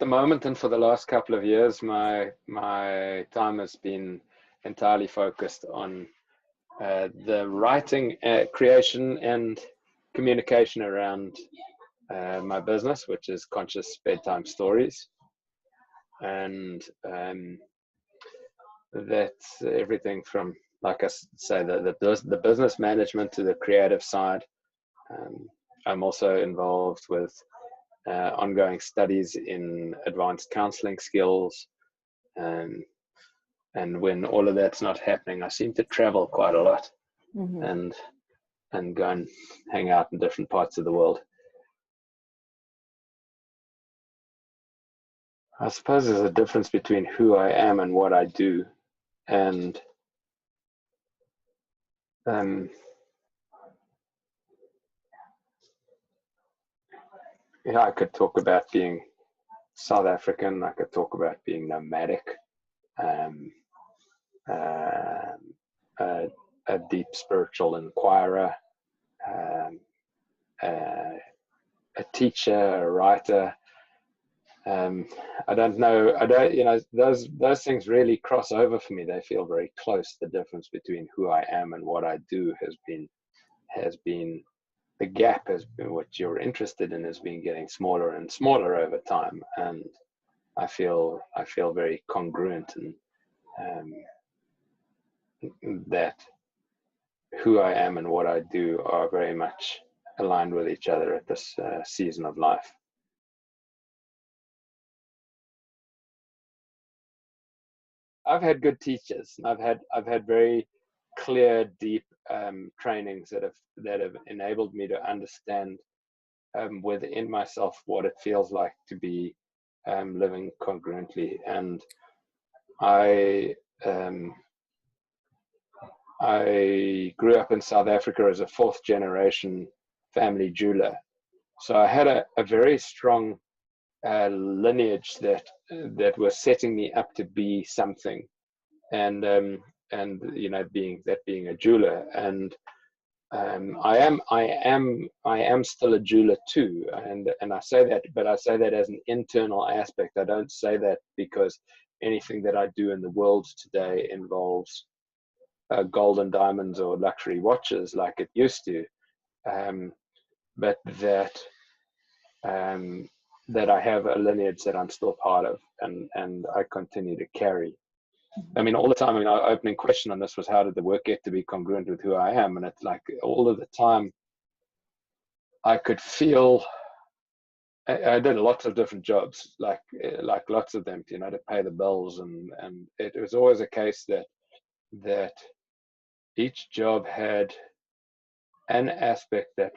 the moment and for the last couple of years, my time has been entirely focused on the writing, creation, and communication around my business, which is Conscious Bedtime Stories, and that's everything from, like I say, the business management to the creative side. I'm also involved with ongoing studies in advanced counseling skills, and when all of that's not happening, I seem to travel quite a lot, and go and hang out in different parts of the world. I suppose there's a difference between who I am and what I do, and I could talk about being South African. I could talk about being nomadic, a deep spiritual inquirer, a teacher, a writer. I don't know. Those things really cross over for me. They feel very close. The difference between who I am and what I do has been the gap has been, what you're interested in has been getting smaller and smaller over time, and I feel very congruent, and that who I am and what I do are very much aligned with each other at this season of life. I've had good teachers, and I've had very clear, deep trainings that have enabled me to understand within myself what it feels like to be living congruently. And I grew up in South Africa as a fourth generation family jeweler, so I had a very strong lineage that was setting me up to be something, and being a jeweler, and I am still a jeweler too, and I say that, but I say that as an internal aspect. I don't say that because anything that I do in the world today involves gold and diamonds or luxury watches like it used to, but that I have a lineage that I'm still part of, and I continue to carry. I mean, all the time. I mean, our opening question on this was, how did the work get to be congruent with who I am? And it's like all of the time, I could feel. I did lots of different jobs, like lots of them, to pay the bills, and it was always a case that each job had an aspect that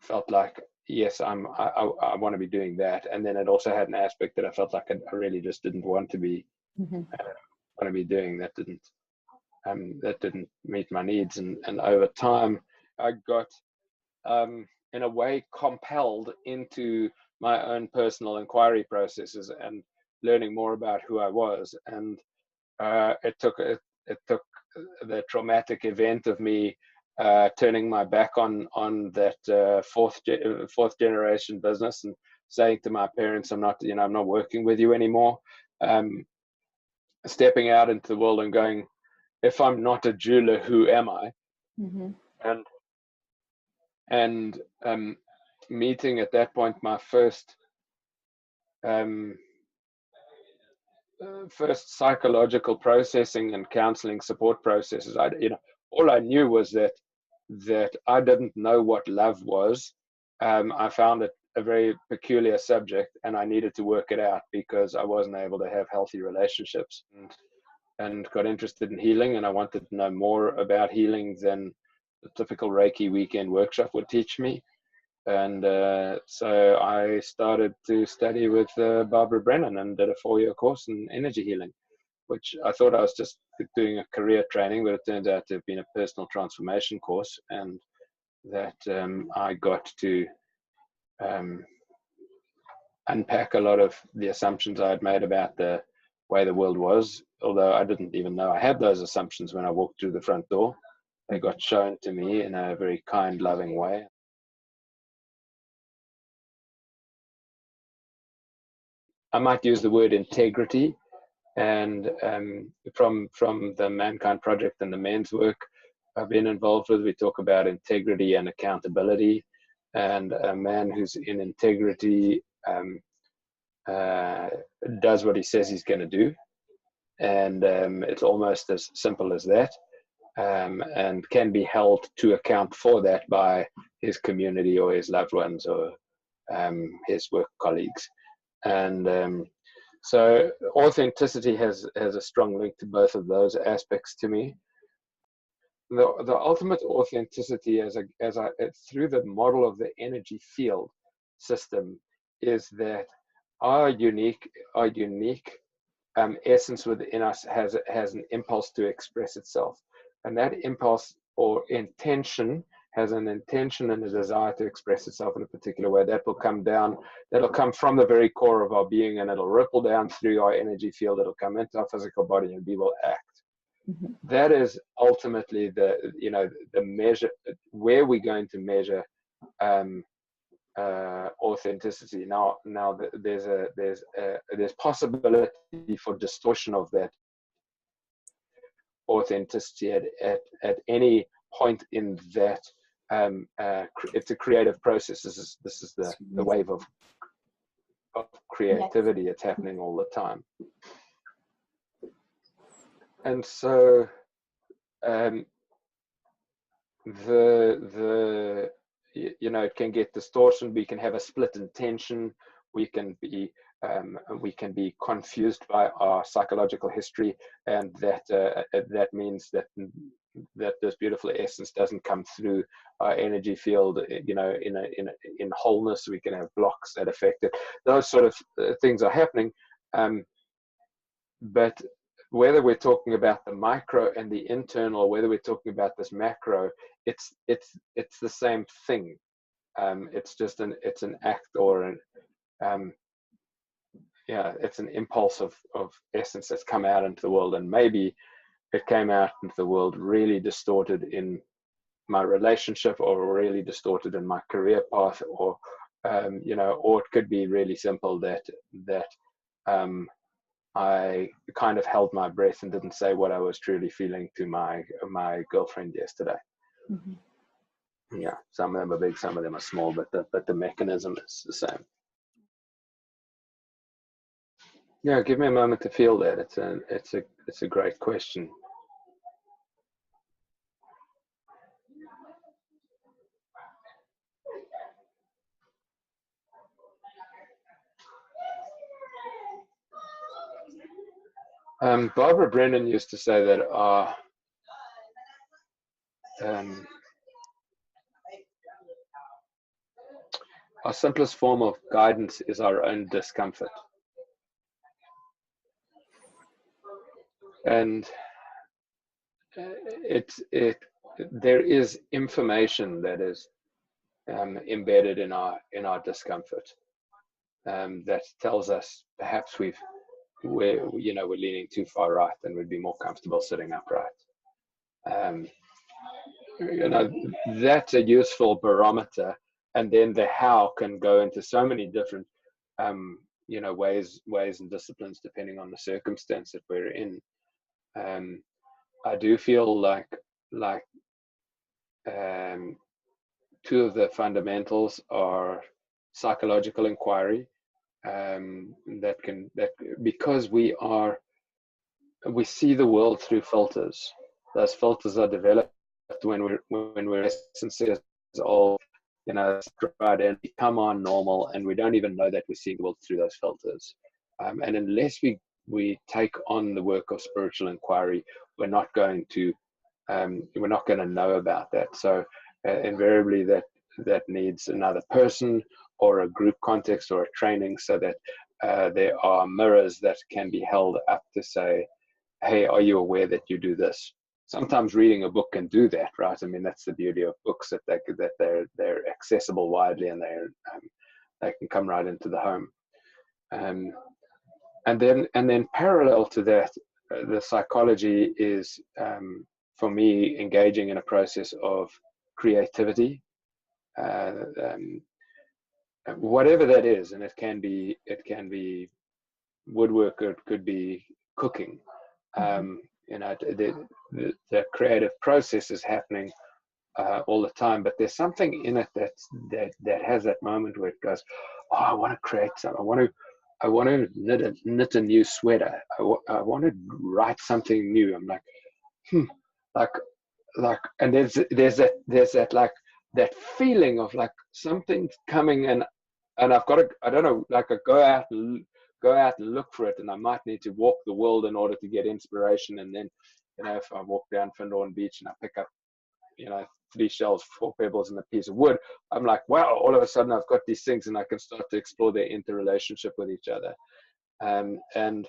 felt like, yes, I want to be doing that, and then it also had an aspect that I felt like I really just didn't want to be doing. That didn't meet my needs, and over time I got in a way compelled into my own personal inquiry processes and learning more about who I was, and it took the traumatic event of me turning my back on that fourth generation business and saying to my parents, I'm not working with you anymore. Stepping out into the world and going, if I'm not a jeweler, who am I? And meeting at that point my first psychological processing and counseling support processes. All I knew was that I didn't know what love was. I found it a very peculiar subject, and I needed to work it out because I wasn't able to have healthy relationships, and got interested in healing, and I wanted to know more about healing than the typical Reiki weekend workshop would teach me. And so I started to study with Barbara Brennan and did a 4-year course in energy healing, which I thought I was just doing a career training, but it turned out to have been a personal transformation course, and that I got to unpack a lot of the assumptions I had made about the way the world was, although I didn't even know I had those assumptions when I walked through the front door. They got shown to me in a very kind, loving way. I might use the word integrity. And from the Mankind Project and the men's work I've been involved with, we talk about integrity and accountability. And a man who's in integrity does what he says he's going to do. And it's almost as simple as that, and can be held to account for that by his community or his loved ones or his work colleagues. And so authenticity has a strong link to both of those aspects to me. The ultimate authenticity through the model of the energy field system is that our unique essence within us has an impulse to express itself, and that impulse or intention has an intention and a desire to express itself in a particular way. That'll come from the very core of our being, and it'll ripple down through our energy field. It'll come into our physical body, and we will act. Mm-hmm. That is ultimately the measure where we're going to measure authenticity. Now there's possibility for distortion of that authenticity at any point in that. It's a creative process. This is the wave of creativity. It's happening all the time, and so it can get distortion. We can have a split intention. We can be confused by our psychological history, and that means that this beautiful essence doesn't come through our energy field, in wholeness. We can have blocks that affect it. Those sort of things are happening, but whether we're talking about the micro and the internal, or whether we're talking about this macro, it's the same thing. It's just an act, or it's an impulse of essence that's come out into the world, and maybe it came out into the world really distorted in my relationship, or really distorted in my career path, or or it could be really simple that I kind of held my breath and didn't say what I was truly feeling to my girlfriend yesterday. Mm-hmm. Yeah, some of them are big, some of them are small, but the mechanism is the same. Yeah, give me a moment to feel that. It's a great question. Barbara Brennan used to say that our simplest form of guidance is our own discomfort. And there is information that is embedded in our discomfort, that tells us perhaps we're leaning too far right, and we'd be more comfortable sitting upright. That's a useful barometer, and then the how can go into so many different ways and disciplines depending on the circumstance that we're in. I do feel like two of the fundamentals are psychological inquiry, because we see the world through filters. Those filters are developed when we're sincere as old, right, and become our normal, and we don't even know that we're seeing the world through those filters. And unless we take on the work of spiritual inquiry, we're not going to know about that. So invariably that needs another person, or a group context, or a training, so that there are mirrors that can be held up to say, hey, are you aware that you do this? Sometimes reading a book can do that, right? I mean, that's the beauty of books, that they're accessible widely, and they can come right into the home. And then parallel to that, the psychology is, for me, engaging in a process of creativity, whatever that is, and it can be woodworker, it could be cooking. You know, the creative process is happening all the time, but there's something in it that has that moment where it goes, oh, I want to create something. I want to knit a new sweater. I want to write something new. I'm like, and there's that like that feeling of like something's coming, and I've got to, I don't know, like I go out and look for it, and I might need to walk the world in order to get inspiration. And then, you know, if I walk down Findhorn Beach and I pick up, you know, 3 shells, 4 pebbles, and a piece of wood, I'm like, wow, all of a sudden I've got these things, and I can start to explore their interrelationship with each other. And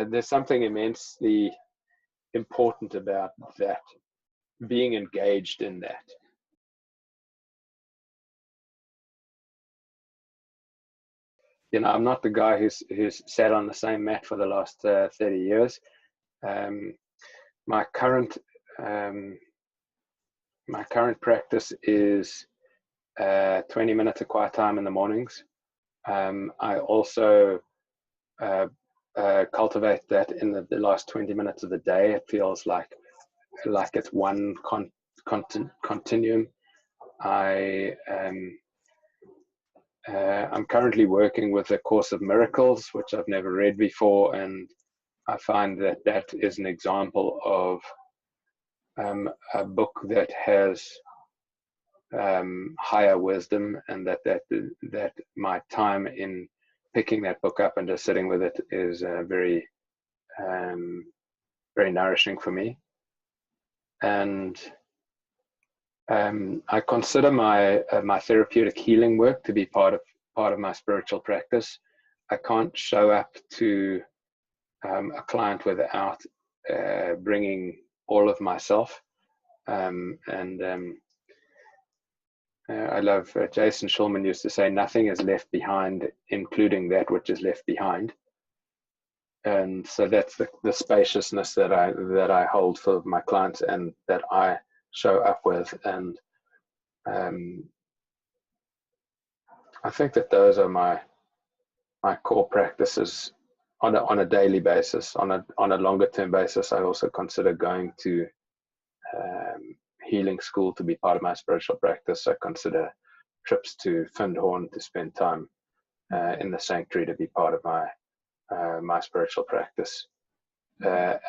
there's something immensely important about that, being engaged in that. You know, I'm not the guy who's sat on the same mat for the last 30 years. My current practice is 20 minutes of quiet time in the mornings. I also cultivate that in the last 20 minutes of the day. It feels like it's one continuum. I'm currently working with A Course of Miracles, which I've never read before, and I find that is an example of a book that has higher wisdom, and that my time in picking that book up and just sitting with it is very nourishing for me. And I consider my therapeutic healing work to be part of my spiritual practice. I can't show up to a client without bringing all of myself. I love Jason Schulman used to say, nothing is left behind, including that which is left behind. And so that's the spaciousness that I hold for my clients and that I show up with. And I think that those are my core practices on a daily basis. On a longer term basis, I also consider going to healing school to be part of my spiritual practice. I consider trips to Findhorn to spend time in the sanctuary to be part of my spiritual practice,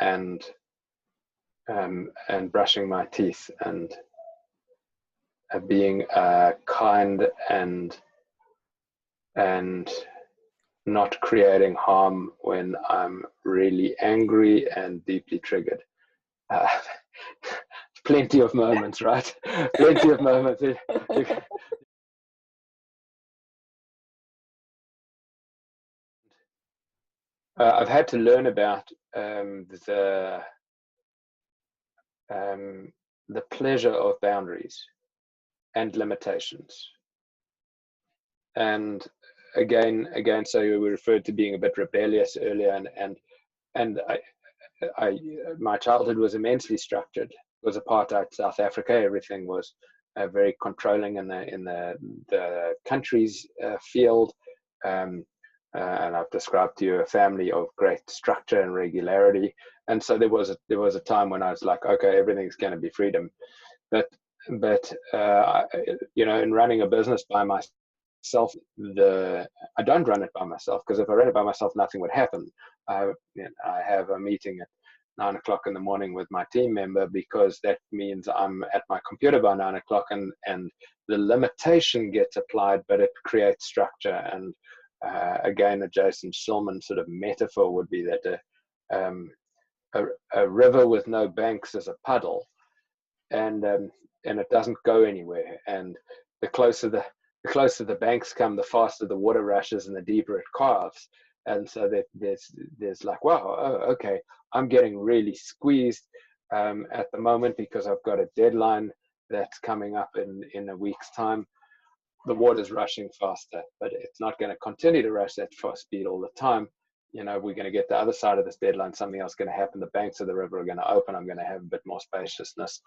and brushing my teeth and being kind and not creating harm when I'm really angry and deeply triggered. Plenty of moments, right? Plenty of moments. I've had to learn about the pleasure of boundaries and limitations. And again, so we referred to being a bit rebellious earlier, and my childhood was immensely structured. It was apartheid South Africa. Everything was very controlling in the country's field. And I've described to you a family of great structure and regularity. And so there was a time when I was like, okay, everything's going to be freedom. But you know, in running a business by myself, I don't run it by myself, because if I ran it by myself, nothing would happen. I have a meeting at 9 o'clock in the morning with my team member, because that means I'm at my computer by 9 o'clock, and the limitation gets applied, but it creates structure. And again, a Jason Schulman sort of metaphor would be that a river with no banks is a puddle, and it doesn't go anywhere. And the closer the banks come, the faster the water rushes and the deeper it carves. And so that there's like, wow, oh, okay, I'm getting really squeezed at the moment because I've got a deadline that's coming up in a week's time. The water's rushing faster, but it's not going to continue to rush that fast speed all the time. You know, we're going to get the other side of this deadline, something else is going to happen. The banks of the river are going to open. I'm going to have a bit more spaciousness,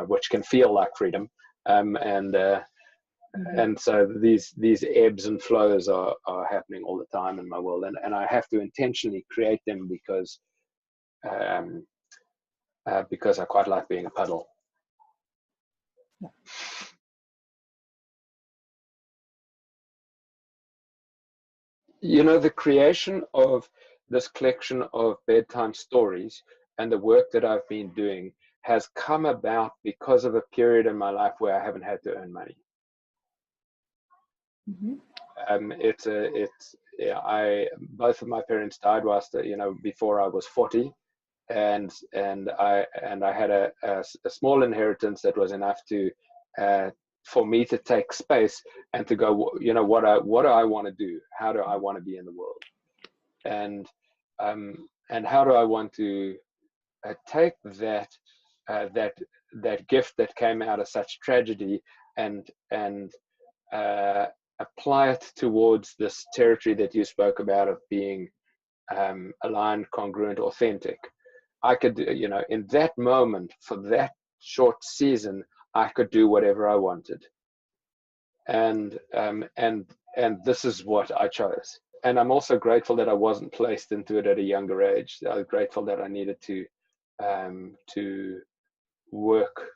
which can feel like freedom. And so these ebbs and flows are happening all the time in my world, and I have to intentionally create them because I quite like being a puddle. Yeah. You know, the creation of this collection of bedtime stories and the work that I've been doing has come about because of a period in my life where I haven't had to earn money. Both of my parents died whilst, before I was 40, and I had a small inheritance that was enough to for me to take space and to go, what do I want to do? How do I want to be in the world? And how do I want to take that gift that came out of such tragedy and apply it towards this territory that you spoke about of being aligned, congruent, authentic. I could, in that moment, for that short season, I could do whatever I wanted. And this is what I chose. And I'm also grateful that I wasn't placed into it at a younger age. I'm grateful that I needed to work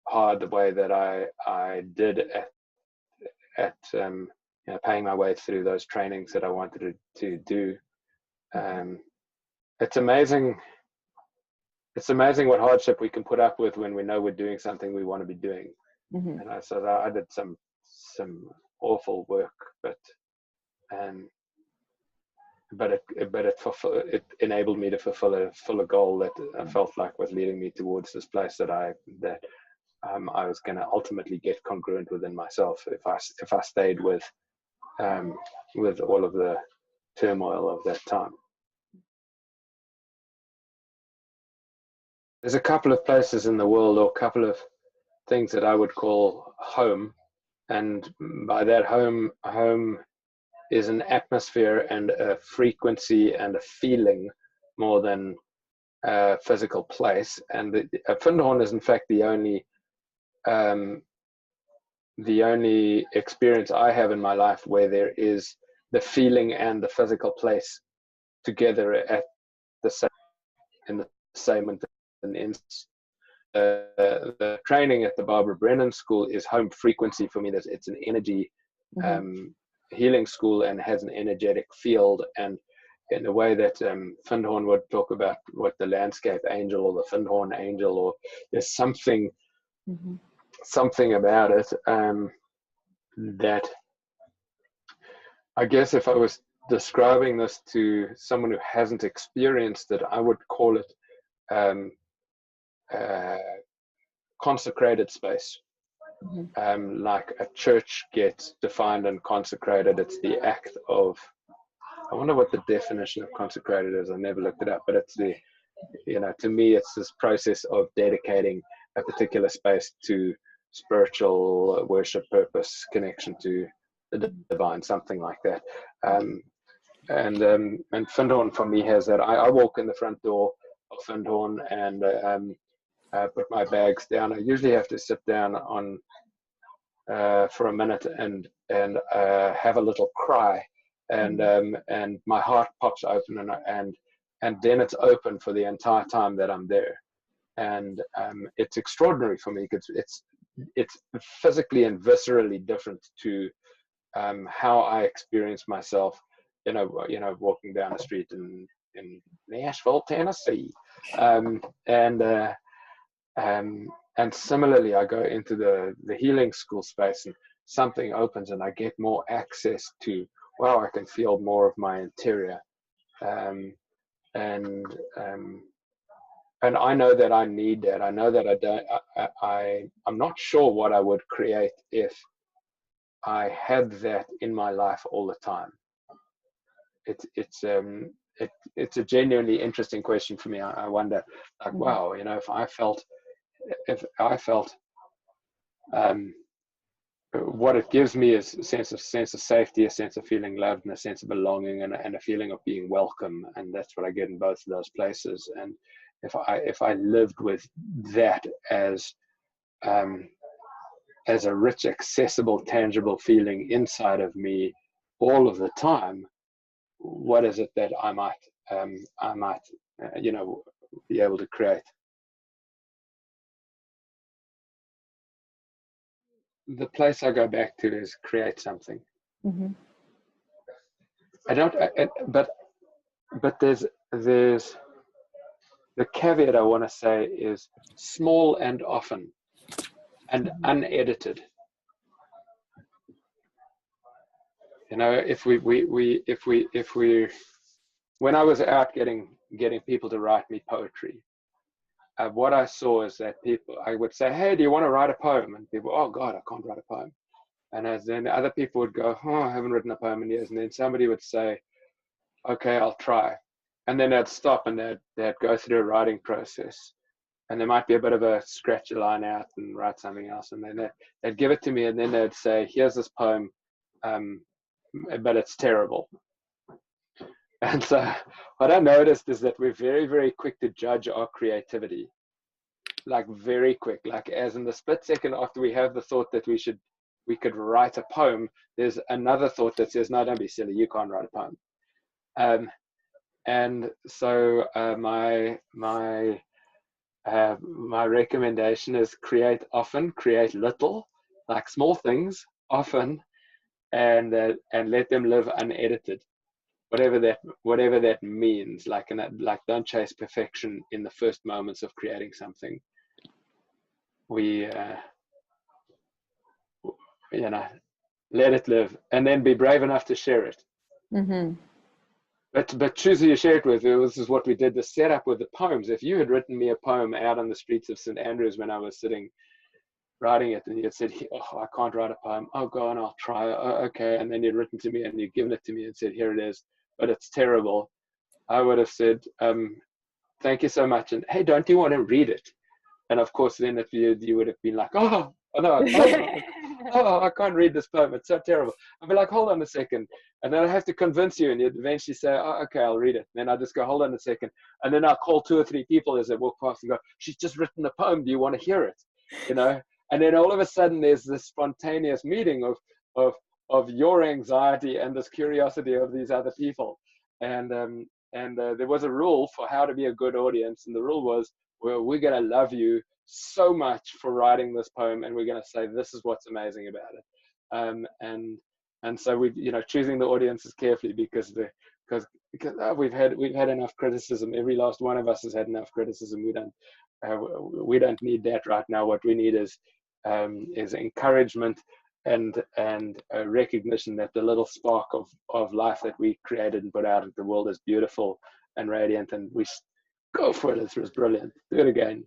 hard the way that I did at paying my way through those trainings that I wanted to do. It's amazing what hardship we can put up with when we know we're doing something we want to be doing. And I did some awful work, but it enabled me to fulfill a goal that I felt like was leading me towards this place that I was going to ultimately get congruent within myself if I stayed with all of the turmoil of that time. There's a couple of places in the world, or a couple of things that I would call home, and by that home is an atmosphere and a frequency and a feeling more than a physical place. And Findhorn is in fact the only experience I have in my life where there is the feeling and the physical place together at the same instance. The training at the Barbara Brennan School is home frequency for me. It's an energy healing school and has an energetic field, and in the way that Findhorn would talk about what the landscape angel or the Findhorn angel, or there's something about it that I guess if I was describing this to someone who hasn't experienced it, I would call it consecrated space. Like a church gets defined and consecrated. It's the act of, I wonder what the definition of consecrated is. I never looked it up, but it's to me, it's this process of dedicating a particular space to spiritual worship, purpose, connection to the divine, something like that. And Findhorn for me has that. I walk in the front door of Findhorn and put my bags down. I usually have to sit down on for a minute and have a little cry, and my heart pops open, and then it's open for the entire time that I'm there, and it's extraordinary for me because it's physically and viscerally different to how I experience myself, walking down the street in Nashville, Tennessee, and similarly, I go into the healing school space and something opens and I get more access to, wow, I can feel more of my interior. And I know that I need that. I know that I'm not sure what I would create if I had that in my life all the time. It's a genuinely interesting question for me. I wonder, like, wow, if I felt what it gives me is a sense of safety, a sense of feeling loved, and a sense of belonging, and a feeling of being welcome, and that's what I get in both of those places. And if I lived with that as as a rich, accessible, tangible feeling inside of me all of the time, what is it that I might be able to create? The place I go back to is create something. Mm-hmm. But there's the caveat I want to say is small and often and unedited. You know, if we when I was out getting people to write me poetry, what I saw is that I would say, hey, do you want to write a poem? And people, oh God, I can't write a poem. And then other people would go, oh, I haven't written a poem in years. And then somebody would say, okay, I'll try. And then they'd stop and they'd go through a writing process. And there might be a bit of a scratch a line out and write something else. And then they'd give it to me, and then they'd say, here's this poem, but it's terrible. And so what I noticed is that we're very, very quick to judge our creativity. Like very quick, like as in the split second after we have the thought that we could write a poem, there's another thought that says, no, don't be silly, you can't write a poem. And so my recommendation is create often, create little, like small things often, and let them live unedited, whatever that means. Like don't chase perfection in the first moments of creating something. We let it live, and then be brave enough to share it. Mm-hmm. But choose who you share it with. This is what we did, the setup with the poems. If you had written me a poem out on the streets of St. Andrews when I was sitting writing it, and you had said, oh, I can't write a poem. Oh, go on, I'll try. Oh, okay. And then you'd written to me and you'd given it to me and said, here it is, but it's terrible. I would have said, thank you so much. And hey, don't you want to read it? And of course, then if you would have been like, oh no, I can't read this poem. It's so terrible. I'd be like, hold on a second. And then I have to convince you, and you'd eventually say, oh, okay, I'll read it. And then I just go, hold on a second. And then I'll call 2 or 3 people as they walk past and go, she's just written a poem. Do you want to hear it? You know? And then all of a sudden there's this spontaneous meeting of your anxiety and this curiosity of these other people. And there was a rule for how to be a good audience. And the rule was, well, we're going to love you so much for writing this poem, and we're going to say this is what's amazing about it. And so we, choosing the audiences carefully, because we've had enough criticism. Every last one of us has had enough criticism. We don't need that right now. What we need is encouragement and a recognition that the little spark of life that we created and put out into the world is beautiful and radiant, and we go for it. It was brilliant. Do it again.